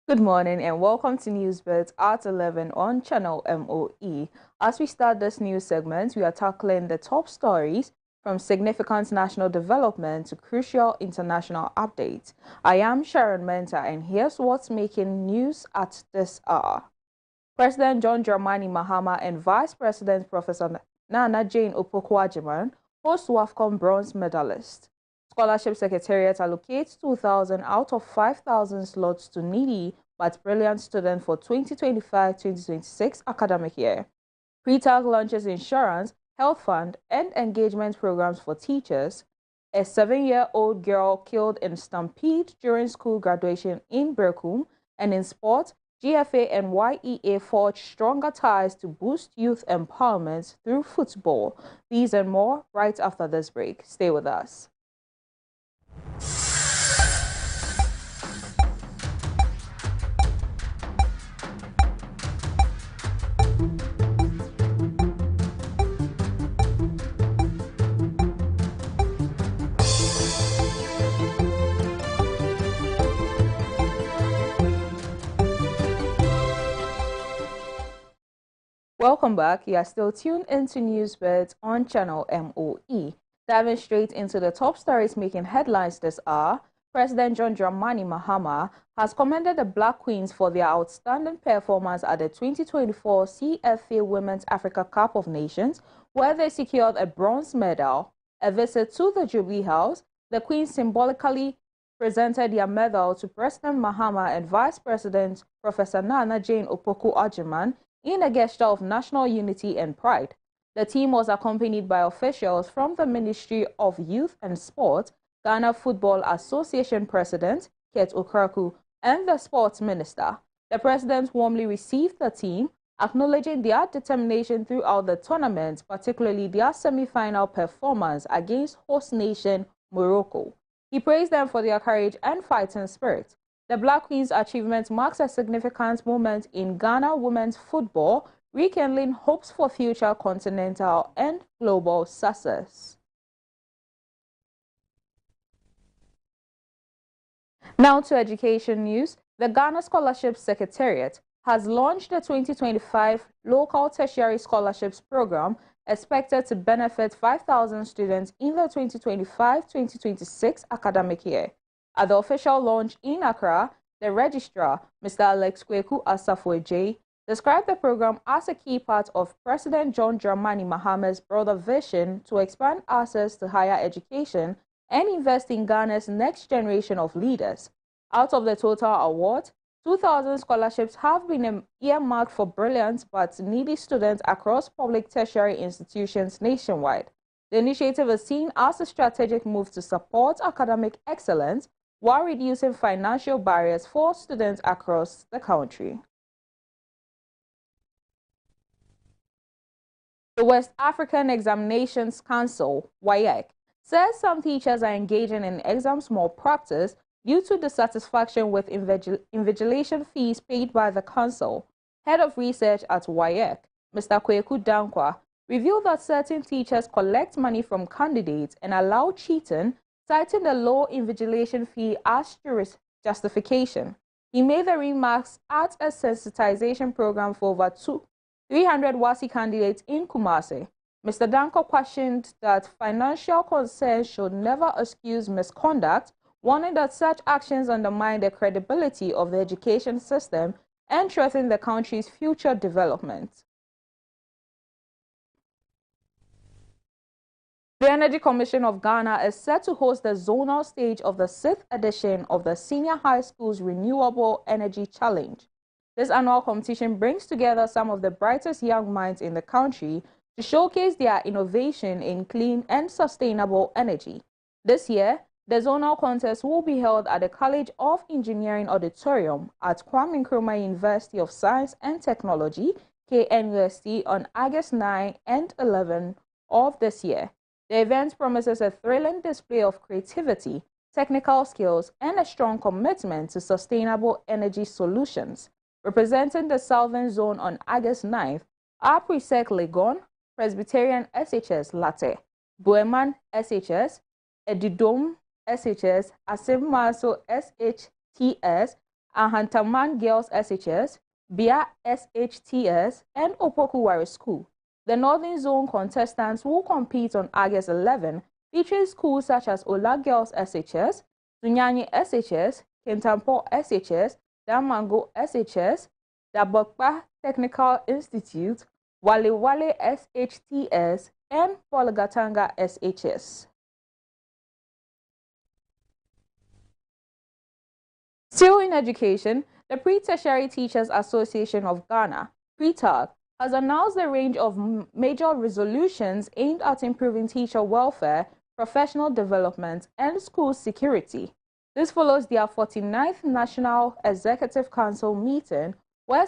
Good morning and welcome to Newsbirds at 11 on Channel MOE. As we start this news segment, we are tackling the top stories from significant national development to crucial international updates. I am Sharon Menta and here's what's making news at this hour. President John Dramani Mahama and Vice President Professor Nana Jane Opoku-Agyeman host WAFCON bronze medalist. Scholarship Secretariat allocates 2,000 out of 5,000 slots to needy but brilliant students for 2025-2026 academic year. Pre-tax launches insurance, health fund, and engagement programs for teachers. A 7-year-old girl killed in stampede during school graduation in Berkum. And in sport, GFA and YEA forge stronger ties to boost youth empowerment through football. These and more right after this break. Stay with us. Welcome back. You are still tuned into Newsbirds on Channel MOE. Diving straight into the top stories making headlines this hour, President John Dramani Mahama has commended the Black Queens for their outstanding performance at the 2024 CFA Women's Africa Cup of Nations, where they secured a bronze medal. A visit to the Jubilee House, the Queens symbolically presented their medal to President Mahama and Vice President Professor Nana Jane Opoku-Agyeman in a gesture of national unity and pride. The team was accompanied by officials from the Ministry of Youth and Sport, Ghana Football Association President Ket Okraku, and the Sports Minister. The President warmly received the team, acknowledging their determination throughout the tournament, particularly their semi-final performance against host nation Morocco. He praised them for their courage and fighting spirit. The Black Queens' achievement marks a significant moment in Ghana women's football, rekindling hopes for future continental and global success. Now to education news. The Ghana Scholarship Secretariat has launched the 2025 Local Tertiary Scholarships Program, expected to benefit 5,000 students in the 2025-2026 academic year. At the official launch in Accra, the registrar, Mr. Alex Kweku Asafo-Ejei, described the program as a key part of President John Dramani Mahama's broader vision to expand access to higher education and invest in Ghana's next generation of leaders. Out of the total award, 2,000 scholarships have been earmarked for brilliant but needy students across public tertiary institutions nationwide. The initiative is seen as a strategic move to support academic excellence while reducing financial barriers for students across the country. The West African Examinations Council, WAEC, says some teachers are engaging in exams malpractice due to dissatisfaction with invigilation fees paid by the council. Head of research at WAEC, Mr. Kweku Dankwa, revealed that certain teachers collect money from candidates and allow cheating, citing the low invigilation fee as justification. He made the remarks at a sensitization program for over 300 WASI candidates in Kumasi. Mr. Danko questioned that financial concerns should never excuse misconduct, warning that such actions undermine the credibility of the education system and threaten the country's future development. The Energy Commission of Ghana is set to host the zonal stage of the 6th edition of the Senior High School's Renewable Energy Challenge. This annual competition brings together some of the brightest young minds in the country to showcase their innovation in clean and sustainable energy. This year, the zonal contest will be held at the College of Engineering Auditorium at Kwame Nkrumah University of Science and Technology, KNUST, on August 9 and 11 of this year. The event promises a thrilling display of creativity, technical skills, and a strong commitment to sustainable energy solutions. Representing the Southern Zone on August 9th are Presec Legon, Presbyterian SHS Latte, Bueman SHS, Edidom SHS, Asim Maso SHTS, Ahantaman Girls SHS, Bia SHTS, and Opokuwari School. The Northern Zone contestants will compete on August 11, featuring schools such as Ola Girls SHS, Sunyani SHS, Kintampo SHS, Damango SHS, Dabokpa Technical Institute, Wale Wale SHTS, and Poligatanga SHS. Still in education, the Pre-Tertiary Teachers Association of Ghana, PRETAG, has announced a range of major resolutions aimed at improving teacher welfare, professional development, and school security. This follows their 49th National Executive Council meeting, where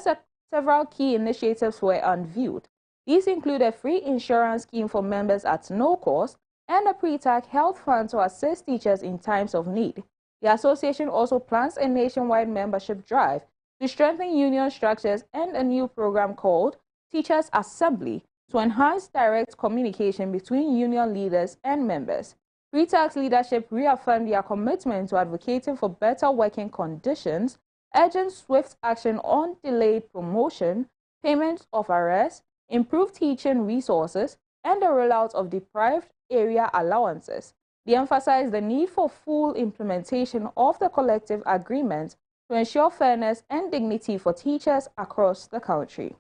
several key initiatives were unveiled. These include a free insurance scheme for members at no cost and a pre-tax health fund to assist teachers in times of need. The association also plans a nationwide membership drive to strengthen union structures and a new program called Teachers Assembly to enhance direct communication between union leaders and members. Pre-tax leadership reaffirmed their commitment to advocating for better working conditions, urging swift action on delayed promotion, payment of arrests, improved teaching resources, and the rollout of deprived area allowances. They emphasized the need for full implementation of the collective agreement to ensure fairness and dignity for teachers across the country.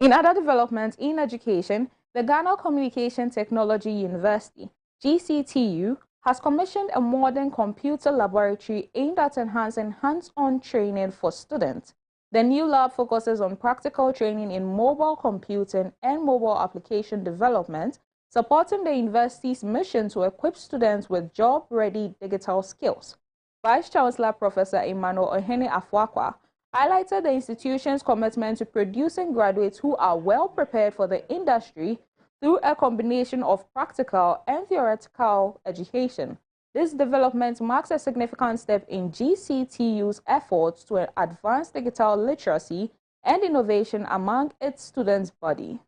In other developments in education, the Ghana Communication Technology University, GCTU, has commissioned a modern computer laboratory aimed at enhancing hands-on training for students. The new lab focuses on practical training in mobile computing and mobile application development, supporting the university's mission to equip students with job-ready digital skills. Vice-Chancellor Professor Emmanuel Ohene Afuakwa highlighted the institution's commitment to producing graduates who are well prepared for the industry through a combination of practical and theoretical education. This development marks a significant step in GCTU's efforts to advance digital literacy and innovation among its students' body.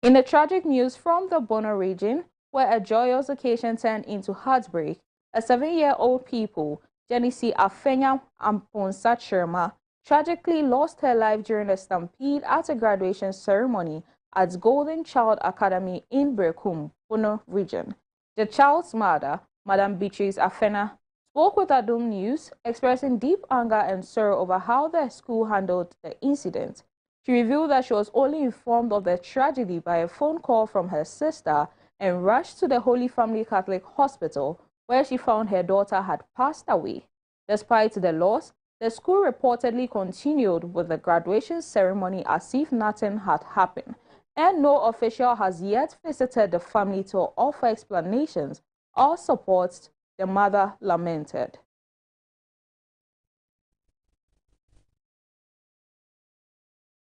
In the tragic news from the Bono region, where a joyous occasion turned into heartbreak, a 7-year-old pupil, Jenisi Afenya Amponsa Chirma, tragically lost her life during a stampede at a graduation ceremony at Golden Child Academy in Brekum, Bono region. The child's mother, Madam Beatrice Afena, spoke with Adum News, expressing deep anger and sorrow over how the school handled the incident. She revealed that she was only informed of the tragedy by a phone call from her sister and rushed to the Holy Family Catholic Hospital, where she found her daughter had passed away. Despite the loss, the school reportedly continued with the graduation ceremony as if nothing had happened, and no official has yet visited the family to offer explanations or support, the mother lamented.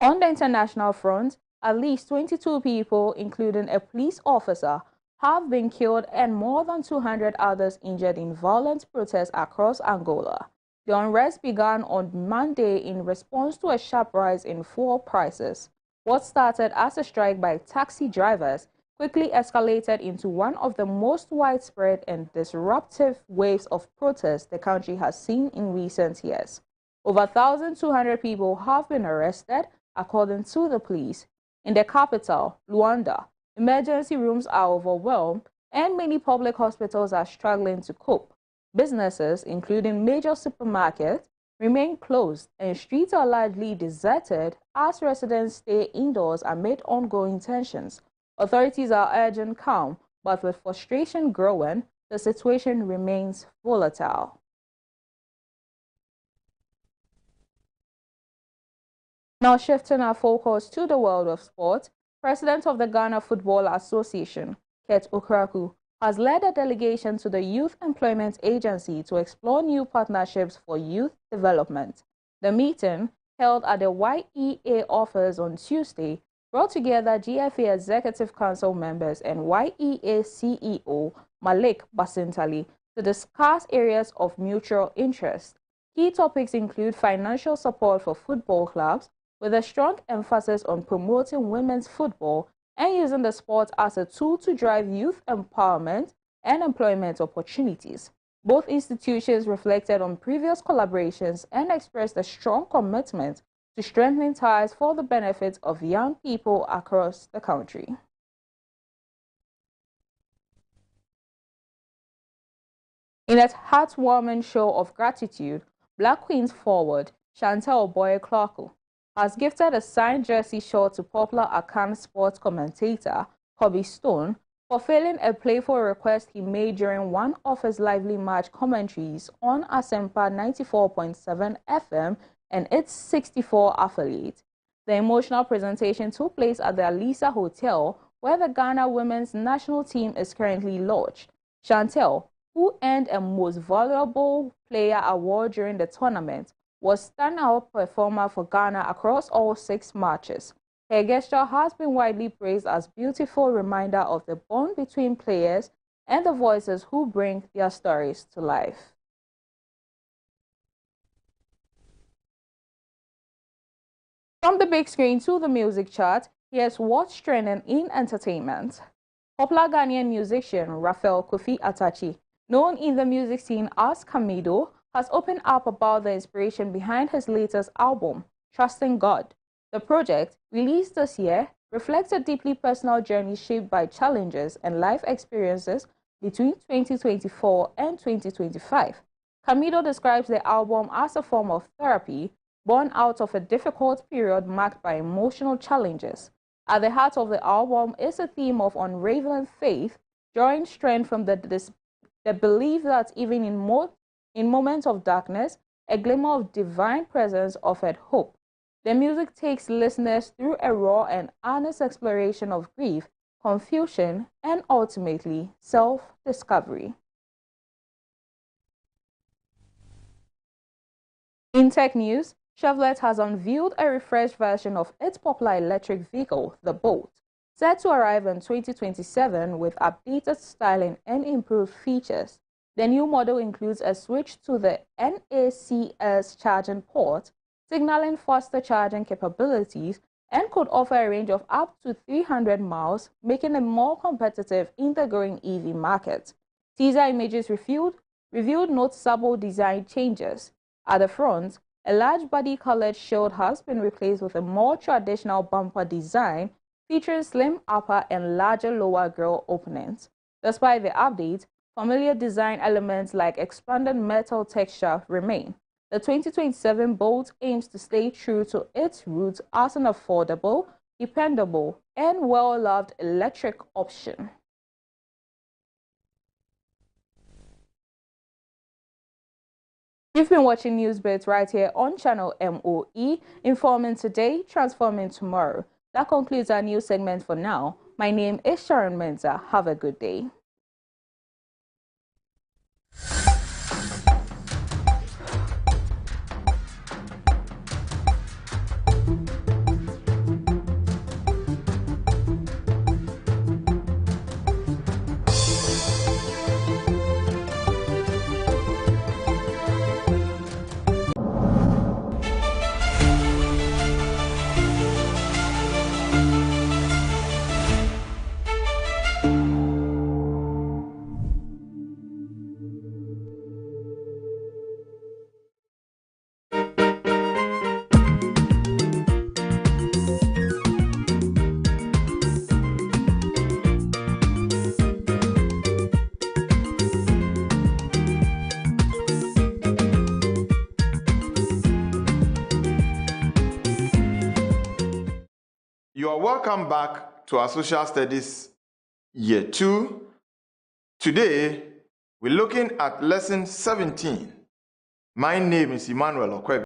On the international front, at least 22 people, including a police officer, have been killed and more than 200 others injured in violent protests across Angola. The unrest began on Monday in response to a sharp rise in fuel prices. What started as a strike by taxi drivers quickly escalated into one of the most widespread and disruptive waves of protest the country has seen in recent years. Over 1,200 people have been arrested, according to the police. In the capital, Luanda, emergency rooms are overwhelmed and many public hospitals are struggling to cope. Businesses, including major supermarkets, remain closed and streets are largely deserted as residents stay indoors amid ongoing tensions. Authorities are urging calm, but with frustration growing, the situation remains volatile. Now shifting our focus to the world of sport, President of the Ghana Football Association, Ket Okraku, has led a delegation to the Youth Employment Agency to explore new partnerships for youth development. The meeting, held at the YEA office on Tuesday, brought together GFA Executive Council members and YEA CEO Malik Basintali to discuss areas of mutual interest. Key topics include financial support for football clubs, with a strong emphasis on promoting women's football and using the sport as a tool to drive youth empowerment and employment opportunities. Both institutions reflected on previous collaborations and expressed a strong commitment to strengthening ties for the benefit of young people across the country. In a heartwarming show of gratitude, Black Queens forward Chantel Boye-Clarko has gifted a signed jersey shirt to popular Akan sports commentator Kobe Stone for filling a playful request he made during one of his lively match commentaries on Asempa 94.7 FM and its 64 affiliate. The emotional presentation took place at the Alisa Hotel, where the Ghana women's national team is currently lodged. Chantel, who earned a Most Valuable Player award during the tournament, was standout performer for Ghana across all 6 matches. Her gesture has been widely praised as a beautiful reminder of the bond between players and the voices who bring their stories to life. From the big screen to the music chart, here's what's trending in entertainment. Popular Ghanaian musician Raphael Kofi Atachi, known in the music scene as Kamido, has opened up about the inspiration behind his latest album, Trusting God. The project, released this year, reflects a deeply personal journey shaped by challenges and life experiences between 2024 and 2025. Kamido describes the album as a form of therapy born out of a difficult period marked by emotional challenges. At the heart of the album is a theme of unwavering faith, drawing strength from the belief that even in moments of darkness, a glimmer of divine presence offered hope. The music takes listeners through a raw and honest exploration of grief, confusion, and ultimately self-discovery. In tech news, Chevrolet has unveiled a refreshed version of its popular electric vehicle, the Bolt, set to arrive in 2027 with updated styling and improved features. The new model includes a switch to the NACS charging port, signaling faster charging capabilities, and could offer a range of up to 300 miles, making it more competitive in the growing EV market. Teaser images revealed noticeable design changes. At the front, a large body-colored shield has been replaced with a more traditional bumper design, featuring slim upper and larger lower grille openings. Despite the update, familiar design elements like expanded metal texture remain. The 2027 Bolt aims to stay true to its roots as an affordable, dependable, and well-loved electric option. You've been watching Newsbits right here on channel MOE, informing today, transforming tomorrow. That concludes our news segment for now. My name is Sharon Menza. Have a good day. You are welcome back to our Social Studies Year 2. Today, we're looking at Lesson 17. My name is Emmanuel Okwebe.